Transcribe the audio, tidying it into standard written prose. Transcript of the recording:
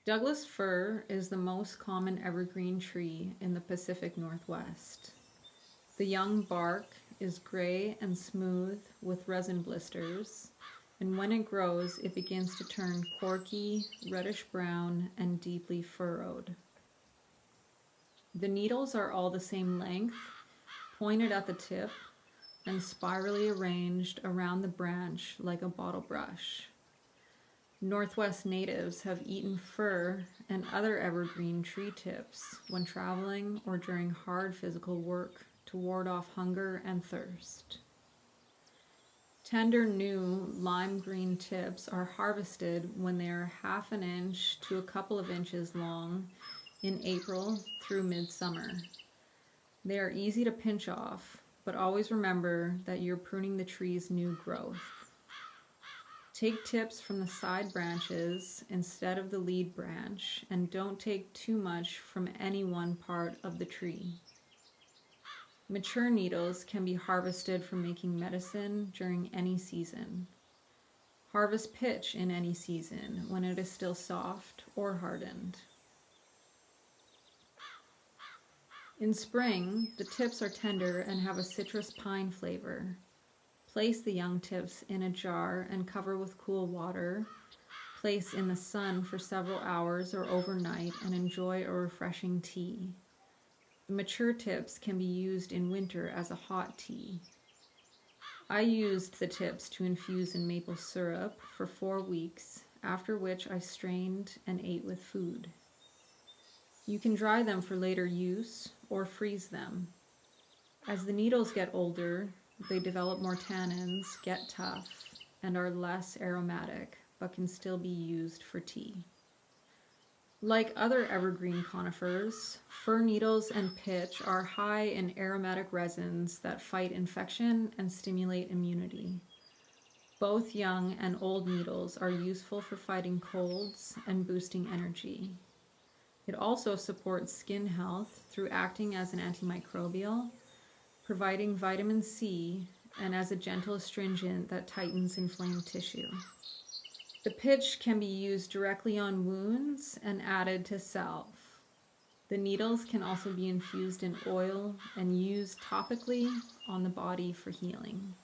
Douglas fir is the most common evergreen tree in the Pacific Northwest. The young bark is gray and smooth with resin blisters, and when it grows, it begins to turn corky, reddish brown, and deeply furrowed. The needles are all the same length, pointed at the tip, and spirally arranged around the branch like a bottle brush. Northwest natives have eaten fir and other evergreen tree tips when traveling or during hard physical work to ward off hunger and thirst. Tender new lime green tips are harvested when they are half an inch to a couple of inches long in April through midsummer. They are easy to pinch off, but always remember that you're pruning the tree's new growth. Take tips from the side branches instead of the lead branch, and don't take too much from any one part of the tree. Mature needles can be harvested for making medicine during any season. Harvest pitch in any season when it is still soft or hardened. In spring, the tips are tender and have a citrus pine flavor. Place the young tips in a jar and cover with cool water. Place in the sun for several hours or overnight and enjoy a refreshing tea. The mature tips can be used in winter as a hot tea. I used the tips to infuse in maple syrup for 4 weeks, after which I strained and ate with food. You can dry them for later use or freeze them. As the needles get older, they develop more tannins, get tough, and are less aromatic, but can still be used for tea. Like other evergreen conifers, fir needles and pitch are high in aromatic resins that fight infection and stimulate immunity. Both young and old needles are useful for fighting colds and boosting energy. It also supports skin health through acting as an antimicrobial, providing vitamin C, and as a gentle astringent that tightens inflamed tissue. The pitch can be used directly on wounds and added to salve. The needles can also be infused in oil and used topically on the body for healing.